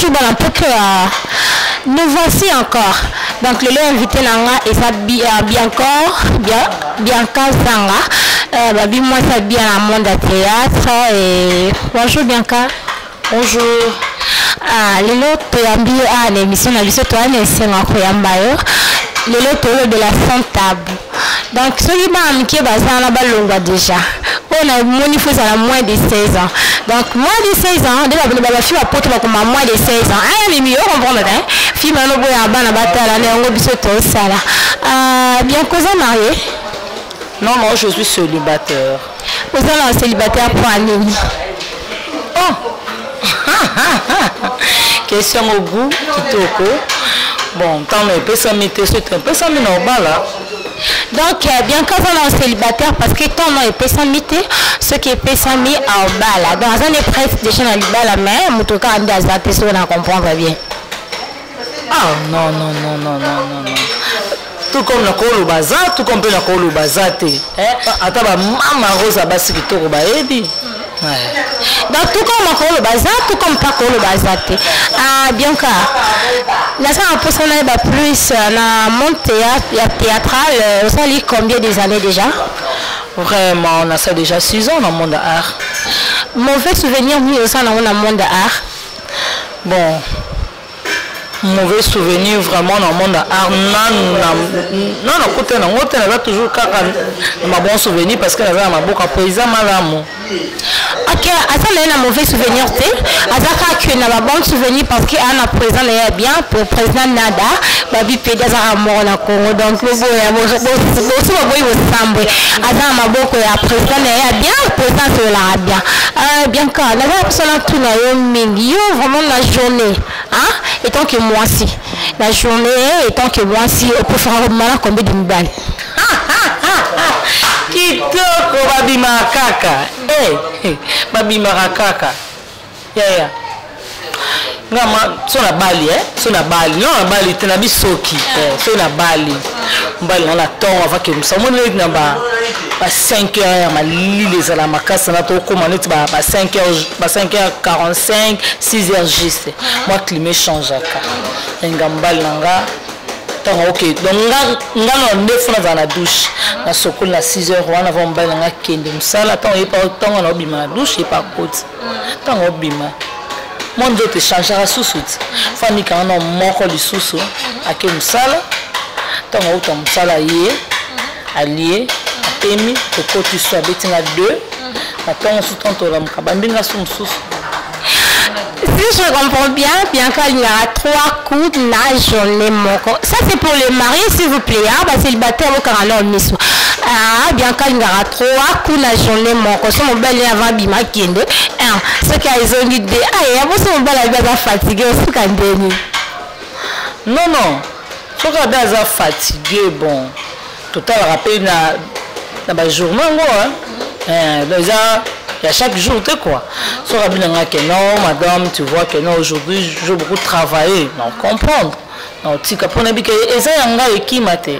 bonjour, bon, un peu que nous voici encore. Donc, le lieu invité Nanga et ça Bianca Zanga. Moi, ça bien à monde à théâtre. Et bonjour Bianca. Bonjour. Les lots à l'émission, la visite à le de la sans tabou. Donc, ce qui est basé en déjà. On a moins de 16 ans. Donc, moins de 16 ans, la fille a moins de 16 ans. Ah, les mieux, on comprend, hein? Fille, maintenant, on a un bataille, on a un bisou, ça là. Bien que vous marié? Non, non, je suis célibataire. Vous êtes un célibataire pour un Oh! Question au goût, kitoko. Bon, tant mais peut s'amiter, c'est un peu ça, mais normal là. Donc, bien quand on est célibataire, parce que ton nom est pessamité, ce qui est pessamé en bas là. Dans un épreuve déjà dans le bas la main, en tout cas, on doit se on comprendre bien. Ah non, non, non, non, non, non, non. Tout comme le colo bazar, tout comme le colo bazate. Attends, maman rose à basi qui tourne baebi. Donc tout comme le bazar, tout comme pas le bazar. Ah bien que la salle personnelle va plus dans mon théâtral, ça lit combien des années déjà? Vraiment, on a ça déjà 6 ans dans le monde de l'art. Mauvais souvenir oui aussi dans le monde de l'art. Bon. Mauvais souvenir vraiment dans le monde de l'art. Non, écoutez, on a toujours un bon souvenir parce que on a un bon paysan malamou. Ok, à ça on a un mauvais souvenir, à ça qu'on a un bon souvenir parce qu'on a président bien pour le président Nada, babi pédé à mort na Congo, donc le beau aussi au sambre, à ça on a beaucoup à président bien, président de l'Arabia, bien quand on a personne tout na yo mingi, vraiment la journée, hein, et tant que moi si, la journée et tant que moi si, on peut faire un malin combien de balles. Kitoko babima kaka. Babima kaka. Ya. Ngama sona bali sona bali. Non bali tena bisoki. Sona bali. Mbali na ton avant que ça mon na ba 5h ma lile za la makasa na to commander ba 5h45, 6h juste. Moi climat change aka. Ngambali nanga. Ok, donc on a 9 fois dans la douche. Na sokol na 6h on a vont bala nga kende musala tant et pas tant on a bima la douche et pas côte. Tant on bima. Mon Dieu te changera sous-soute. Fani quand on moko li sous à ke musala. Tant on ta musala yé allié temi to côté soit betinga 2. Attends sous tant to la mukabambinga sous. Si je comprends bien, qu'il y a 3 coups de la journée. Ça c'est pour les mariés, s'il vous plaît. Célibataire au Canada, Miss. Ah, bien qu'il y a 3 coups de la journée. Si mon bel avant bima kende. Ce qu'ils ont dit, ah, vous mon bel avant fatigué, aussi quand non, non. Ce qu'on a fatigué, bon. Total rappel dans la journée, déjà. Il y a chaque jour, tu quoi. Sur la non, madame, tu vois que non, aujourd'hui, je veux beaucoup travailler. Non, comprendre. Non, tu comprends bien que ça y a un qui mate.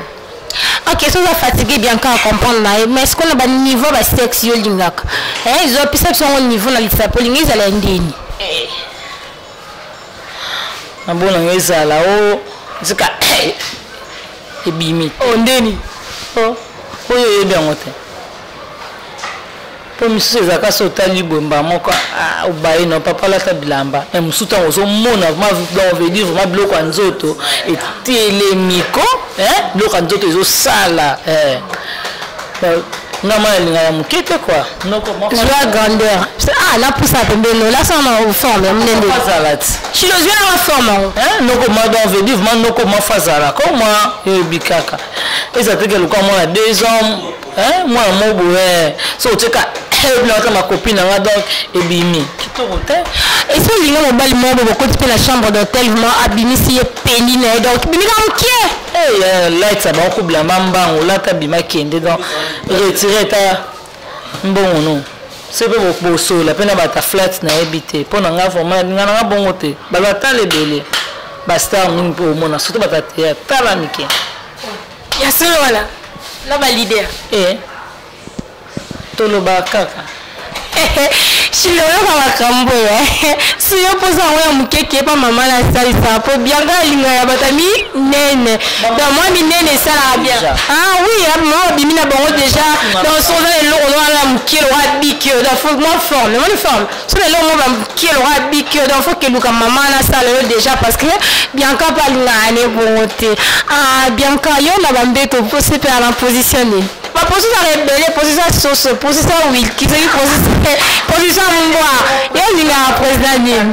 Ok, ça va fatiguer bien quand on comprend mais est-ce qu'on a un niveau de sexuel d'ingak? Ils ont plus que au niveau de l'isapolingis à l'indine. Un bon langage à la haut, c'est qu'à et bimi. Oh, ndeni. Oh, oui, bien, on comme si c'est ça sauta libomba moko au baï non papa la tabilamba et musuta ozo mona vraiment veut dire vraiment bloc en zoto et télémico bloc en zoto zo sala non mais il y a mukete quoi non comment la grandeur ah là pour ça tomber là ça on forme on salade je le viens en forme non comment on veut dire vraiment non comment fazala comment bikaka et ça te que le comment on a 2 ans moi mon beau so tu cas ma copine donc ebimi et ça il y a mobile mobile beaucoup de la chambre d'hôtel vraiment abimi si pénine donc bimi comme qui là ça va beaucoup la mamba on là ta bima kende donc retirer ta bon non c'est pas beaucoup so la peine ba ta flat na habité pour nga vraiment nga bon côté ba ta le belé basta nous pour mon surtout ba ta ta la mike ya solo voilà là ba leader Toloba kaka. Chilolo makambo si yo posa wa mukeke pa mama la salisa po bianga linga ya batami nene donc moi mi nene ça la bien ah oui moi bimina bango déjà dans son le lo on la mukelo wa bikio da faut moi forme so le lo mo mukelo wa bikio donc faut que luka mama na ça le déjà parce que bianca pa linga ane bonté ah bianca yo na bambeto pour se faire en positionner ma position rebelle position sauce position oui qui c'est position moi yo linga président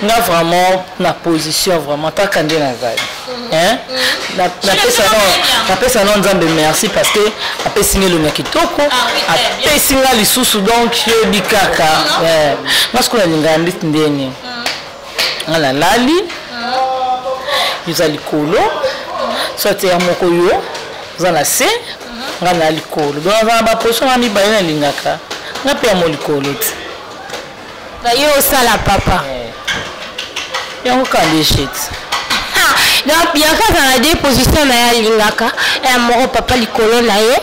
nga vraiment na position vraiment ta kande na zali hein na pesa non nzambe merci parce que apesi ngelonga kitoko apesi nga lisusu donc yo bikaka nga siko na linga nditi ndeni nga la lali yuza likolo sote ya moko yo za na se nga na likolo donc nga ba position nga mibale na lingaka nga pe ya mo likolo ti yo sala papa yango kande shit donc bien ka na des positions na ya lingaka et moko papa likolo na ye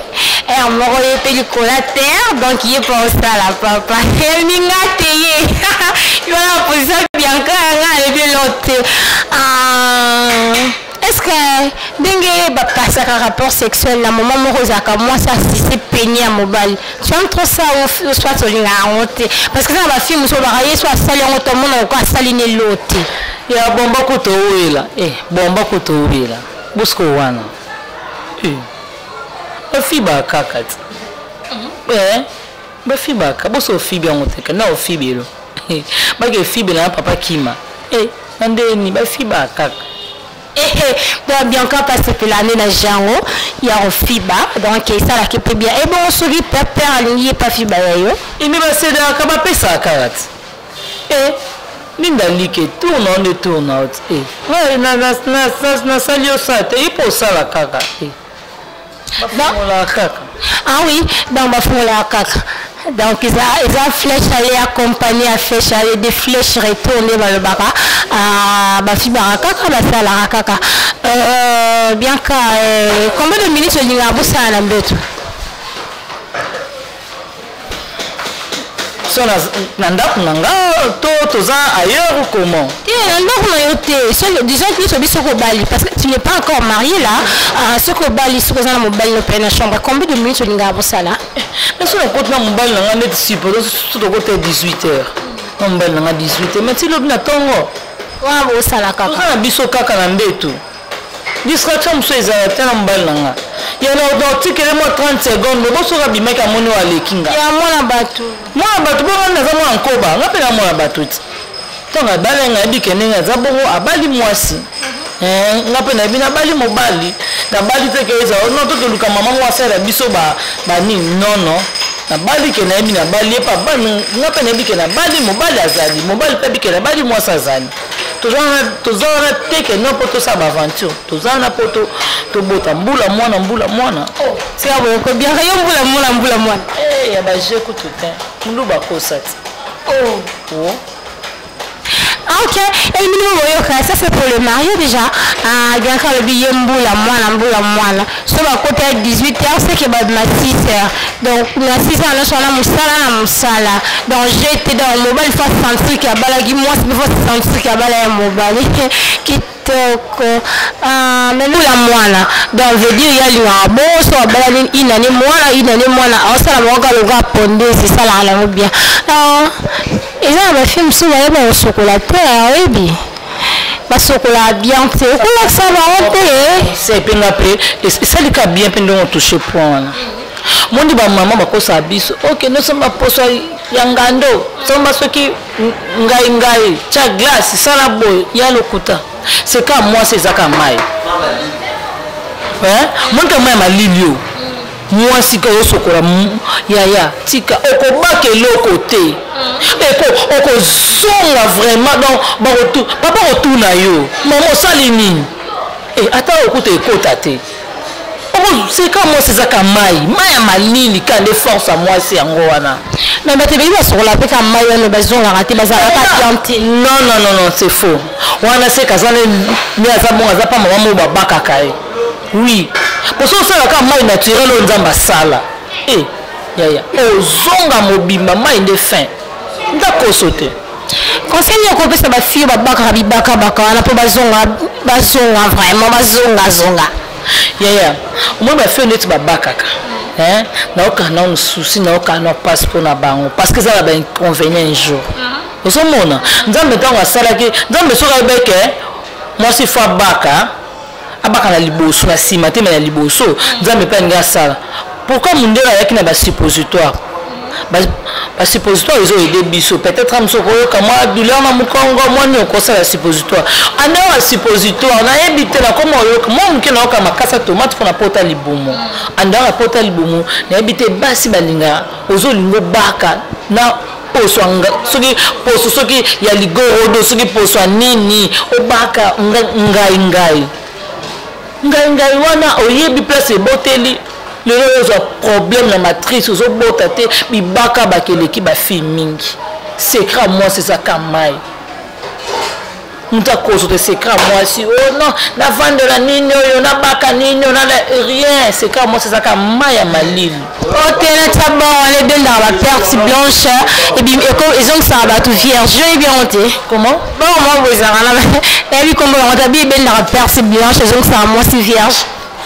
et moko ye pe likolo terre donc ye pas sala papa et minga teye yo la position bien ka nga le bien l'autre est-ce que dengue ba passer un rapport sexuel la maman moko zaka moi ça si c'est peigné à mobile tu aimes trop ça ou soit sur linga honte parce que ça va film so ba ye soit sali honte mon ko sali ne lote ya bomba ko to wela bomba ko to wela busko wana ba fiba kakati ba fiba ka boso fibi honte ka na ofibelo ba ke fibi na papa kima ande ni ba fiba kaka donc bien quand parce que l'année na jango il y a un fiba donc ça là qui peut bien et bon on sourit père aligné pas fiba yo et mais c'est da ka ba pesa karat linda like tourne on de tourne out ouais na salio ça te ipo sala kaka la kaka ah oui donc ba la kaka donc ils ont flèche aller accompagner à flèche aller des flèches retourner vers le baka ba fi baraka ba sala kaka bien ka combien de minutes on a bu ça na mbeto so na ndako nanga to za ailleurs ou comment na ndako na yote disons que tu biso ko bali parce que tu n'es pas encore marié là ce ko bali ce ko za na mobile no pe na chambre combien de minutes on a bu ça là mais so na côté na mobile nanga net suppose tout de côté 18h na mobile nanga 18h mais tu lobi na tongo wa bo sala kaka na biso kaka na mbeto distraction mso ezala tena mobile nanga ya na otikele mo 30 secondes boso ka bimeka moni wa lekinga ya mwana batu bongo na za mwana nkoba ngape na mwana batu ti tonga balenga bikene nga za bongo abali mwasi ngape na bina bali mobali na bali teke eza no to luka mama mwasi ra biso ba ni non na bali ke na bina bali pa ba ngape na bikena bali mobali azali mobali pe bikena bali mwasi azali tozana teke no poto sa ba aventure tozana poto to bota mbula mwana c'est abo ko bien yo mbula mwana ya ba je ko tout mundu ba ko sat ok et ça c'est pour le mariage déjà bien quand le billet mbula mwana so ba côté 18h c'est que ba ma 6h donc na 6h na sona musala donc j'étais dans le mobile faut sentir qu'il y a balagi moi c'est faut sentir qu'il y a balagi mobile kitoko mais nous la mwana donc veut dire il y a lui bon so balagi inane mwana ça la moka le gars pondé c'est ça la bien et là ma fille me souvient au chocolat et bien basokola bien te okola ça va te c'est penga pe et ça le cas bien pendant on toucher point mondi ba maman bakosa biso OK nous sommes poso ya ngando somba soki ngai cha glace sala boy ya lokuta c'est comme moi c'est zaka mai monte moi malilio moi si ko sokola ya tika okobaka eloko te oko zonga vraiment donc ba retour papa retour na yo maman sali nini ata okuta ekota te c'est comme moi c'est zaka mai ya malili quand les forces à moi c'est yango wana mais ba te biba sur la peka mai wana bazonga raté bazala pas planté non c'est faux wana c'est kazana ni azabonga azapa maman mo babaka kai oui pour ça ça ka mai naturel on nzamba sala yaya ozonga mobimba mai nde fin ndako sauter conseil ni okopesa ba fille babaka bibaka baka wana po bazonga vraiment bazonga yaya moi ba fille neti babakaka naoka na souci naoka na passeport na bango parce que ça va inconvénient un jour ozomona nzambe ntango asalaki nzambe soki ayebeke mwasi fo abaka na liboso na nsima te me na liboso nzambe mpe alingi asala pourquoi mondele ayaki na basuppositoire basuppositoire ezoyede biso peut-être amoso koyoka mwa douleur na mokongo mwani okosala suppositoire andeo basuppositoire nayebi te nakoma oyoka mwa moke nayoka makasa tomate mpo na pota libumu andeo na pota libumu nayebi te basi balinga ozolinga obaka na poswa soki poso soki ya ligorodo soki poswa nini obaka ngai wana oyebi place eboteli lelo ozwa problème na matrice ozobota te bibaka bakeleki bafille mingi secret mwasi ezaka mai mutu akoso te secret mwasi oh non navandela nini oyo nabaka nini oyo rien secret mwasi ezaka mai ya malili otena tia bon lebendaka baperte blanche ezongisaka bato vierge oyebi yango te comment bongo bozanga nayebi kombo yango te abi ebendaka perte blanche ezongisaka mwasi vierge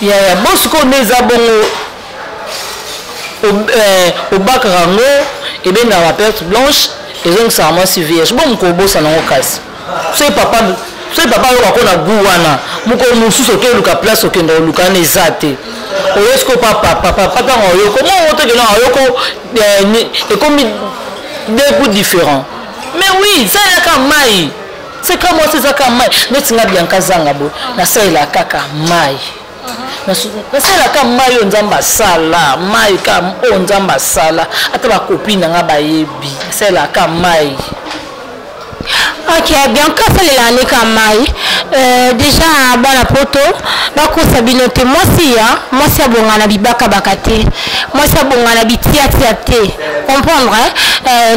yaya bosiko nde eza bongo obakaka yango ebendaka baperte blanche ezongisaka mwasi vierge bo moko obosa nango kasi soki papa yoka ko na gu wana moko mosusu okeluka place okende oluka wana eza te oyesiko papa ntango oyoko mo otekena oyoko ekomi deux goûts différents mais oui esalelaka mai seka mwasi ezaka mai neti nga bianka zanga boye nasalela kaka mai nasalelaka mai oyo nzambe asala mai ka oyo nzambe asala ata bakopine nanga bayebi nasalelaka mai ok bien kasalela anika mai déjà bana poto bakosa bino te mwasi abongana bibaka baka te mwasi abongana bitiatia te comprendre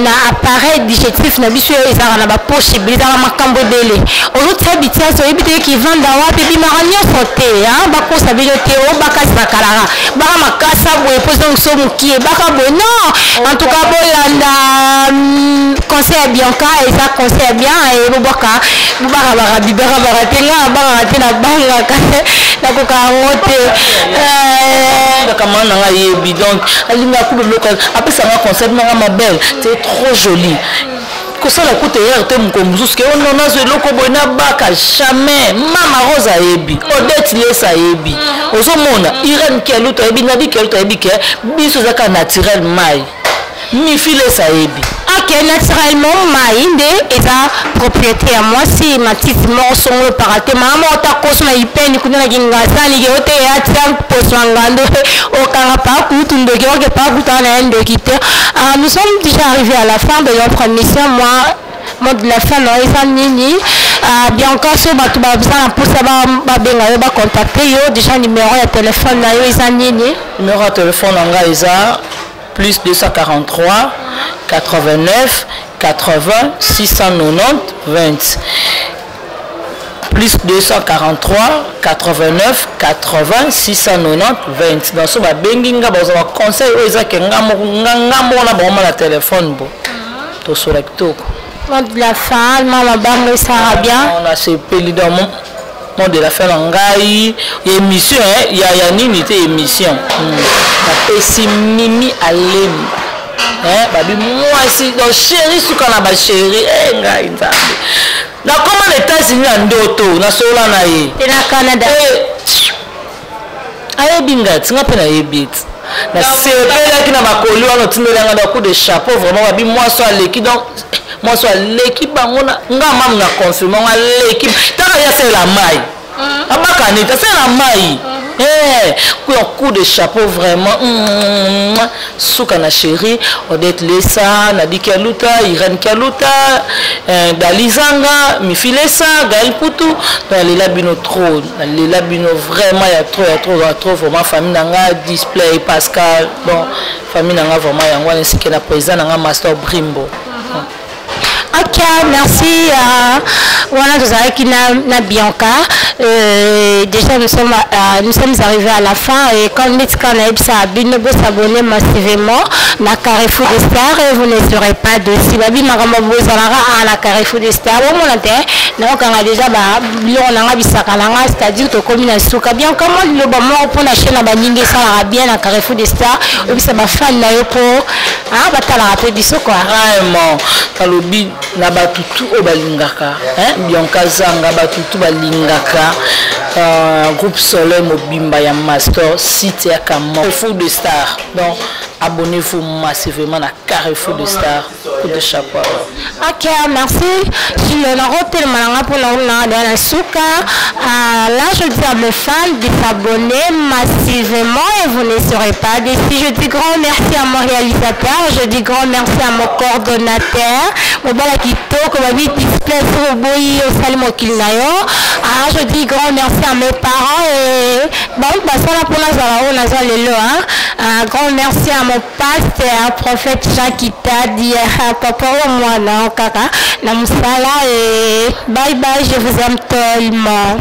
na appareil digestif na biso oyo ezalaka na bapoche ebele ezalaka makambo ebele ozotia bitiasi oyebi te eki vanda wapi ebimaka nyonso te bakosa bino te obakasi bakalaka baka makasa boye mpo ezongiso mokie baka boye non en tout cas bolanda conseil ya bianca eza conseil ya bien bobaka bibaka baka te nga bakaka te na bangaka nakoka yango te kaka na nga yebi donc alinga kubeloka apesanga concept nanga mabele c'est trop joli kosala kuta hier te moko mosusu ke ono nazo eloko boye nabaka jamais mama rose ayebi odette lies ayebi ozomona irene keluta ayebi nadi keluta ayebi ke biso ezaka naturel mai mifiles ayebi ok naturellement mai nde eza propriété ya mwasi matiti moko songolo parate mama otakoso na ipeni kuna nakingasanike ote atia poso ya ngando okanga pakutu ndoki oke pakutana na ye ndoki te nous sommes déjà arrivés à la fin de notre émission mot de la fin na eza nini bianca so bato baza na mposa babenga yo bacontacte yo déjà numéro ya téléphone na yo eza nini numéro ya téléphone na nga eza plus 243 89 80 690 20 plus 243 89 80 690 20 dans ce babengi nga bazwa conseil oyo ezake ngambo wana bango na téléphone bo tosola kitoko de la fin mama bango esara bien on a sepeli dans mon de la fin na ngai émission ya nini te émission napesi mimi alemba babi mwasi donc chéri suka na bachéri ngai nzambe nakoma na États-Unis na ndoto nasola na ye na Canada ayebi ngati nga mpe nayebi ete nasepelaki na bakoli wana otindelanga na coup de chapeau vraiment babi mwasi aleki donc mwasi aleki bango nga mamu na confirme ngo aleki taka yasalela mai abaka neti asalela mai coup de chapeau vraiment suka na chéri Odette Lesa Nadi Keluta Irene Keluta Dalizanga Mifilesa Gaël Poutou lela bino trop lela bino vraiment il y a trop vraiment famille nanga display Pascal bon famille nanga vraiment yango ainsi que la président nanga Master Brimbo. Ok, merci. Voilà, nous avons na Bianca. déjà nous sommes arrivés à la fin et quand nous vous s'abonner massivement na Carrefour des Stars et vous ne serez pas dessus. Babi Maramba Bozala à la Carrefour des Stars. Au moment où on a déjà c'est-à-dire que comme une souka bien comment le moment pour la chaîne baningue ça bien na Carrefour des Stars et puis ça va faire na yo pour batala rappeler biso quoi. Vraiment kalobi na batutu o balingaka bien kazanga batutu balingaka groupe Soleil Mobimba ya master site ya Carrefour des Stars. Donc abonnez-vous massivement à Carrefour des Stars pour de chapeau. Ok, merci. Si on a repéré malanga pour la souka, là je dis à mes fans de s'abonner massivement et vous ne serez pas déçus. Je dis grand merci à mon réalisateur, je dis grand merci à mon coordonnateur, mon balakito, comme on dit, display sur le boy au salimo kilnayo. Je dis grand merci à mes parents et bon, ça là pour un grand merci à mon pasteur, prophète Jacques dit papa au moi non kaka, na musala et bye bye, je vous aime tellement.